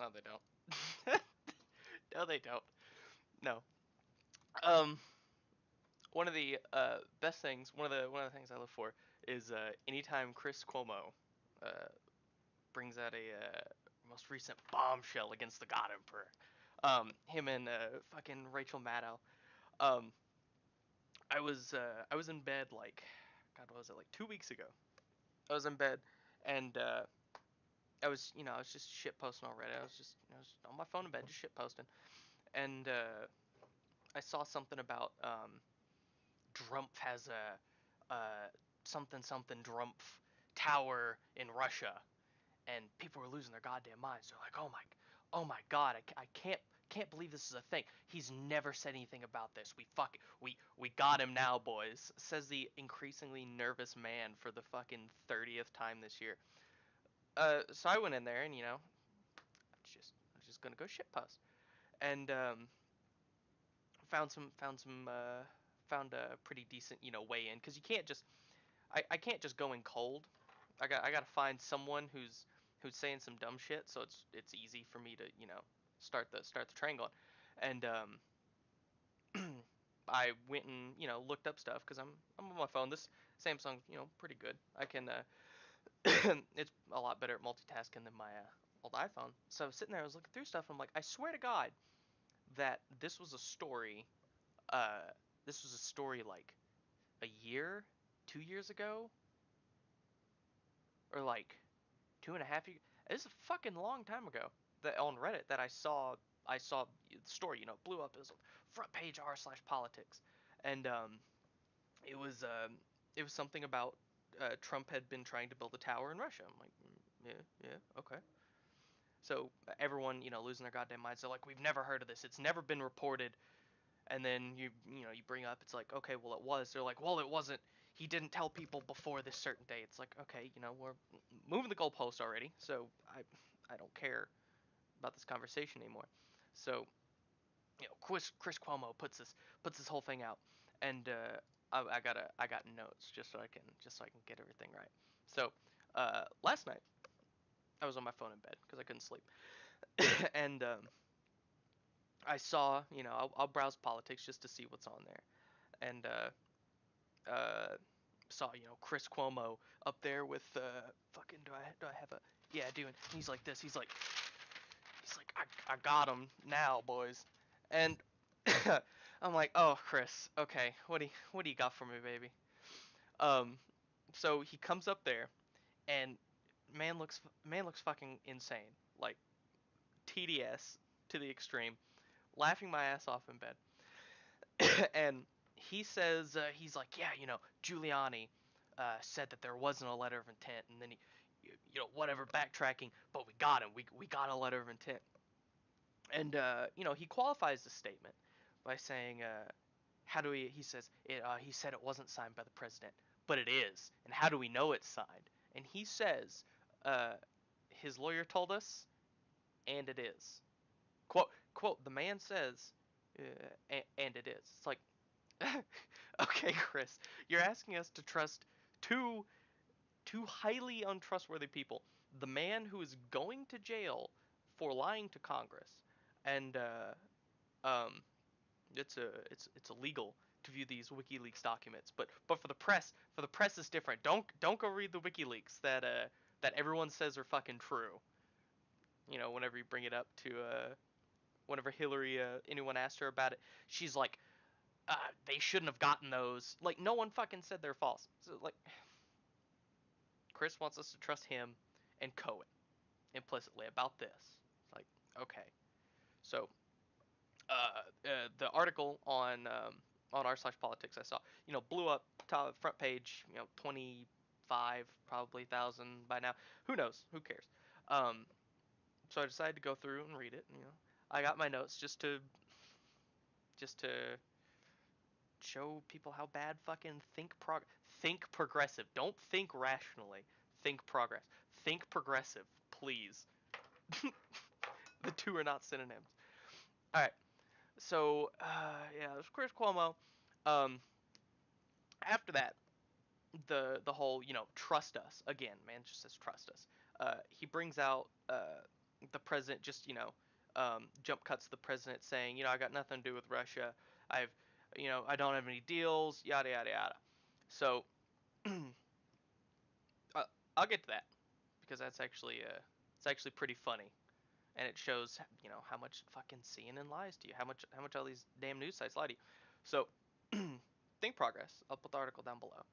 No, they don't. No, they don't. No. Um, one of the best things, one of the things I look for is anytime Chris Cuomo uh, brings out a most recent bombshell against the God Emperor. Him and fucking Rachel Maddow. Um, I was in bed like, God, what was it, like 2 weeks ago? I was in bed, and I was just shit posting already. I was on my phone in bed, just shit posting, and I saw something about Drumpf has a something something Drumpf tower in Russia, and people were losing their goddamn minds. They're like, oh my god, I can't believe this is a thing. He's never said anything about this. We got him now, boys. Says the increasingly nervous man for the fucking 30th time this year. So I went in there and I was just gonna go shitpost and found a pretty decent way in because you can't just I can't just go in cold. I gotta find someone who's saying some dumb shit, so it's easy for me to start the train going. And I went and looked up stuff because I'm on my phone. This Samsung's pretty good. I can it's a lot better at multitasking than my old iPhone. So I was sitting there, I was looking through stuff. And I'm like, I swear to God that uh this was a story like a year, 2 years ago, or like 2.5 years. This is a fucking long time ago that on Reddit that I saw the story. Blew up as front page r/politics, and it was it was something about Trump had been trying to build a tower in Russia. I'm like, yeah, okay. So everyone, losing their goddamn minds. They're like, we've never heard of this. It's never been reported. And then you bring up, it's like, okay, well it was. They're like, well it wasn't. He didn't tell people before this certain day. It's like, okay, we're moving the goalpost already, so I don't care about this conversation anymore. So Chris Cuomo puts this whole thing out, and I got notes just so I can get everything right. So last night I was on my phone in bed because I couldn't sleep, and I saw I'll browse politics just to see what's on there, and saw Chris Cuomo up there with fucking do I have a yeah I do, and he's like this, he's like I got him now, boys, and I'm like, oh Chris, okay, what do you got for me, baby? um so he comes up there, and man looks fucking insane, like TDS to the extreme, laughing my ass off in bed. And he says, he's like, yeah, Giuliani said that there wasn't a letter of intent, and then whatever, backtracking, but we got him. We got a letter of intent, and he qualifies the statement by saying, how do we? He says it. He said it wasn't signed by the president, but it is. And how do we know it's signed? And he says, uh, his lawyer told us, and it is. Quote. The man says, and it is. It's like, okay, Chris, you're asking us to trust two two highly untrustworthy people. The man who is going to jail for lying to Congress, and it's illegal to view these WikiLeaks documents. But for the press it's different. Don't go read the WikiLeaks that everyone says are fucking true. Whenever you bring it up to whenever Hillary anyone asked her about it, she's like, they shouldn't have gotten those. Like, no one fucking said they're false. So, like, Chris wants us to trust him and Cohen implicitly about this. It's like, okay. So, the article on r/politics I saw, blew up top front page, 25 probably thousand by now. Who knows? Who cares? Um, so I decided to go through and read it. I got my notes just to show people how bad fucking think progressive. Don't think rationally. Think progress. Think progressive, please. The two are not synonyms. All right. So yeah, it was Chris Cuomo. Um, After that, the whole trust us again. Man just says trust us. He brings out the president just, jump cuts the president saying, I got nothing to do with Russia. I've, I don't have any deals, yada yada yada. So uh, I'll get to that because it's actually pretty funny, and it shows, how much fucking CNN lies to you, how much all these damn news sites lie to you. So Thinkprogress, I'll put the article down below.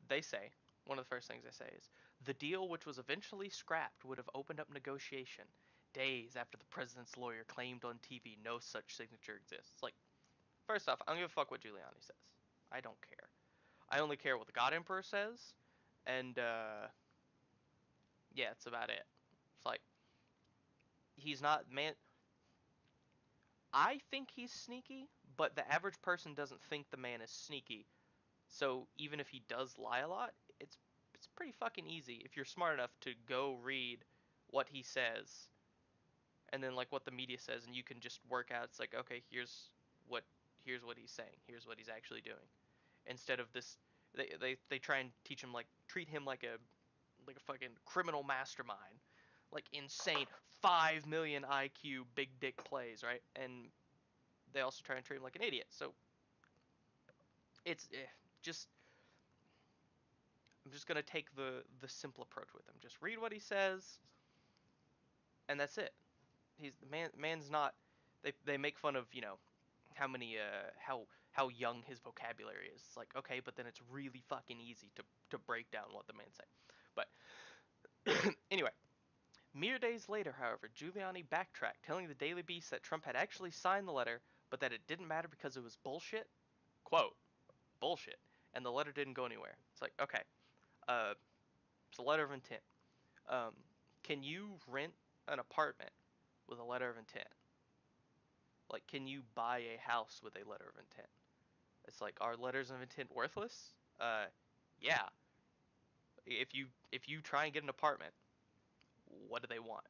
They say, one of the first things they say is, the deal, which was eventually scrapped, would have opened up negotiation days after the president's lawyer claimed on TV no such signature exists. Like, first off, I don't give a fuck what Giuliani says. I don't care. I only care what the God Emperor says, and yeah, it's about it. It's like, he's not man. I think he's sneaky, but the average person doesn't think the man is sneaky. So even if he does lie a lot, it's pretty fucking easy if you're smart enough to go read what he says and then like what the media says, and you can just work out. It's like, okay, what here's what he's saying. Here's what he's actually doing. Instead of this, they try and treat him like a fucking criminal mastermind, like insane 5 million IQ big dick plays, right? And they also try and treat him like an idiot. So it's just I'm just gonna take the simple approach with him. Just read what he says, and that's it. He's the man's not. They make fun of how many how young his vocabulary is. It's like, okay, but then it's really fucking easy to break down what the man's saying. But anyway, mere days later, however, Giuliani backtracked, telling the Daily Beast that Trump had actually signed the letter, but that it didn't matter because it was bullshit. Quote, bullshit. And the letter didn't go anywhere. It's like, okay, uh, it's a letter of intent. Um, can you rent an apartment with a letter of intent? Like, can you buy a house with a letter of intent? It's like, are letters of intent worthless? Yeah. If you try and get an apartment, what do they want?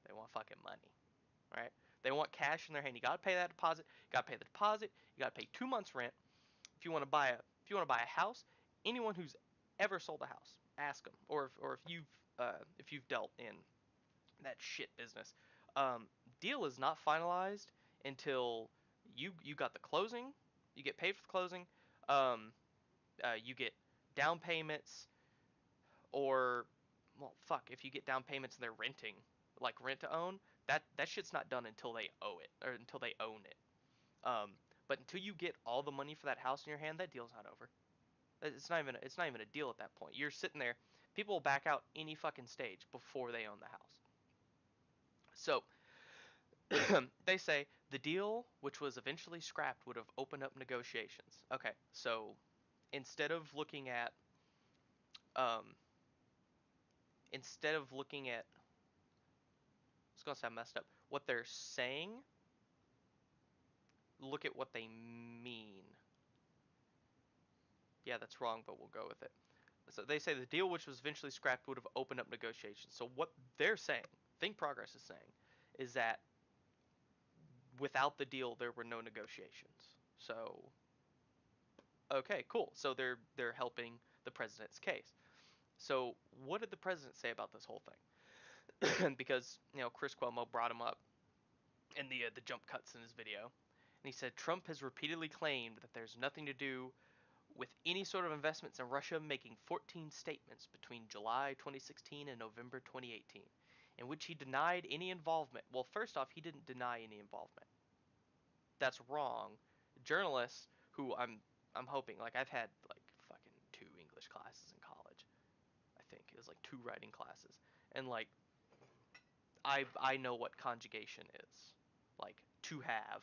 They want fucking money, right? They want cash in their hand. You gotta pay that deposit. You gotta pay the deposit. You gotta pay 2 months rent. If you want to buy a house, anyone who's ever sold a house, ask them. Or if you've dealt in that shit business, um, deal is not finalized until you got the closing. You get paid for the closing. Um, you get down payments, or well, fuck, if you get down payments and they're renting, like rent to own, that shit's not done until they owe it or until they own it. Um, but until you get all the money for that house in your hand, that deal's not over. It's not even a deal at that point. You're sitting there. People will back out any fucking stage before they own the house. So they say the deal, which was eventually scrapped, would have opened up negotiations. Okay, so instead of looking at um, instead of looking at it's gonna sound messed up. What they're saying, look at what they mean. Yeah, that's wrong, but we'll go with it. So they say the deal, which was eventually scrapped, would have opened up negotiations. So what they're saying, Think Progress is saying, is that without the deal, there were no negotiations. So okay, cool. So they're helping the president's case. So what did the president say about this whole thing? Because Chris Cuomo brought him up in the jump cuts in his video, and he said Trump has repeatedly claimed that there's nothing to do with any sort of investments in Russia, making 14 statements between July 2016 and November 2018, in which he denied any involvement. Well, first off, he didn't deny any involvement. That's wrong. Journalists who I'm hoping, like, I've had like fucking 2 English classes in college. I think it was like 2 writing classes, and like I know what conjugation is. Like to have,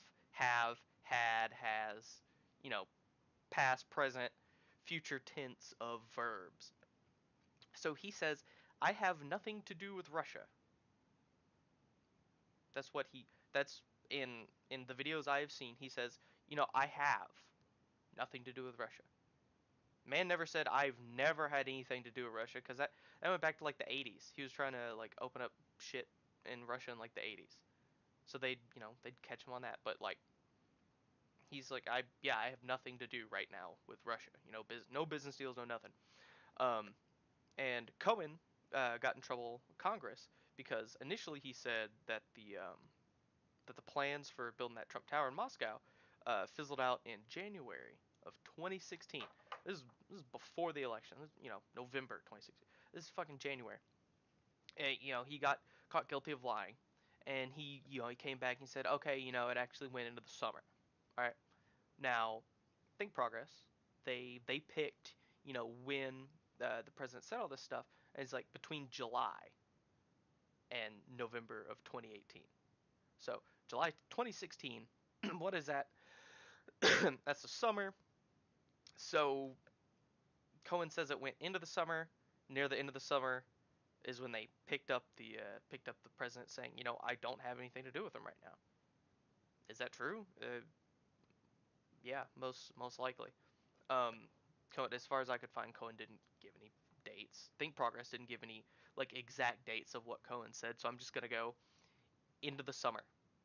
had, has, you know, past, present, future tense of verbs. So he says, I have nothing to do with Russia. That's what he that's in the videos I have seen, he says, I have nothing to do with Russia. Man never said I've never had anything to do with Russia, because that went back to like the 80s. He was trying to like open up shit in Russia in like the 80s. So they'd catch him on that, but like he's like, I have nothing to do right now with Russia. No business deals, no nothing. Um, and Cohen got in trouble with Congress because initially he said that the plans for building that Trump Tower in Moscow fizzled out in January of 2016. This is before the election. This, November 2016. This is fucking January. And, he got caught guilty of lying, and he came back and said, okay, it actually went into the summer. All right. Now, Thinkprogress, they picked, when the president said all this stuff, and it's like between July and November of 2018. So July 2016, what is that? That's the summer. So Cohen says it went into the summer. Near the end of the summer is when they picked up the president saying, I don't have anything to do with him right now. Is that true? Yeah, most likely. Cohen, as far as I could find, Cohen didn't give any dates. Thinkprogress didn't give any like exact dates of what Cohen said. So I'm just gonna go into the summer,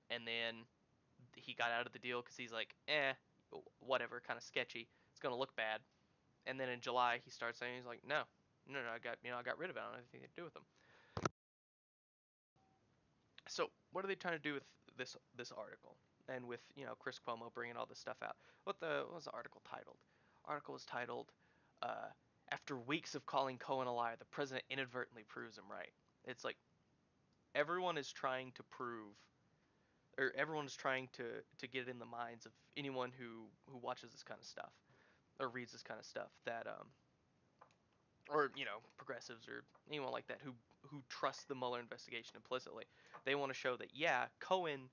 and then he got out of the deal because he's like, whatever, kind of sketchy. It's gonna look bad. And then in July he starts saying he's like, no, no, no, I got rid of it. I don't have anything to do with him. So what are they trying to do with this article and with Chris Cuomo bringing all this stuff out? What was the article titled? Article was titled uh, "After weeks of calling Cohen a liar, the president inadvertently proves him right." It's like everyone is trying to prove, or everyone is trying to get in the minds of anyone who watches this kind of stuff or reads this kind of stuff that or progressives or anyone like that who trust the Mueller investigation implicitly. They want to show that yeah, Cohen,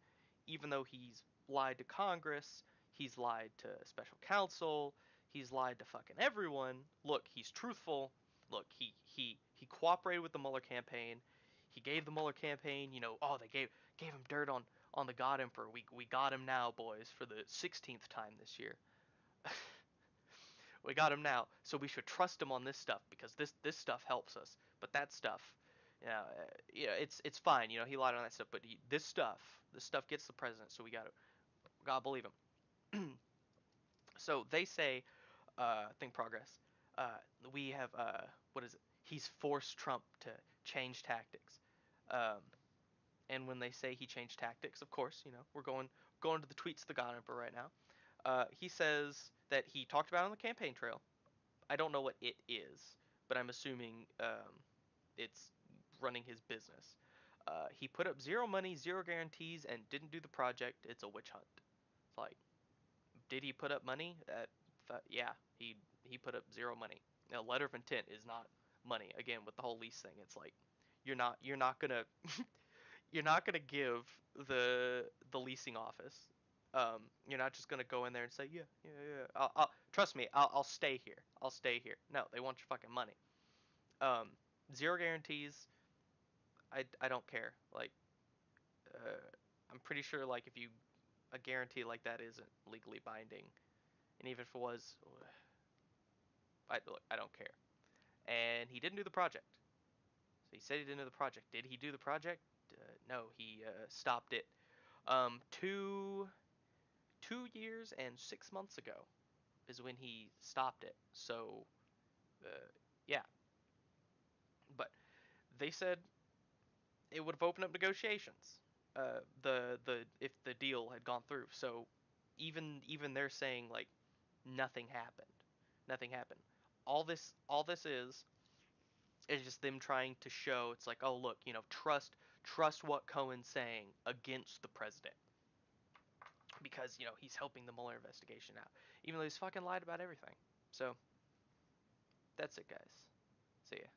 even though he's lied to Congress, he's lied to special counsel, he's lied to fucking everyone. Look, he's truthful. Look, he cooperated with the Mueller campaign. He gave the Mueller campaign, oh, they gave him dirt on the God Emperor. We got him now, boys, for the 16th time this year. We got him now, so we should trust him on this stuff because this stuff helps us. But that stuff, it's fine. He lied on that stuff, but this stuff gets the president, so we gotta believe him. So they say, think progress. We have what is it? He's forced Trump to change tactics. Um, and when they say he changed tactics, of course, we're going to the tweets of the God Emperor right now. He says that he talked about it on the campaign trail. I don't know what it is, but I'm assuming it's running his business. He put up zero money, zero guarantees, and didn't do the project. It's a witch hunt. It's like, did he put up money? Yeah, he put up zero money. Now, letter of intent is not money. Again, with the whole lease thing, it's like you're not gonna you're not gonna give the leasing office. You're not just gonna go in there and say, yeah, yeah, yeah. Trust me. I'll stay here. I'll stay here. No, they want your fucking money. Um, Zero guarantees. I don't care. Like, uh, I'm pretty sure like if you a guarantee like that isn't legally binding, and even if it was, I don't care. And he didn't do the project. So he said he didn't do the project. Did he do the project? No, he stopped it. 2 years and 6 months ago is when he stopped it. So, yeah. But they said it would have opened up negotiations. The if the deal had gone through. So even they're saying like nothing happened. Nothing happened. All this is just them trying to show it's like, oh look, trust what Cohen's saying against the president because he's helping the Mueller investigation out, even though he's fucking lied about everything. So that's it, guys. See ya.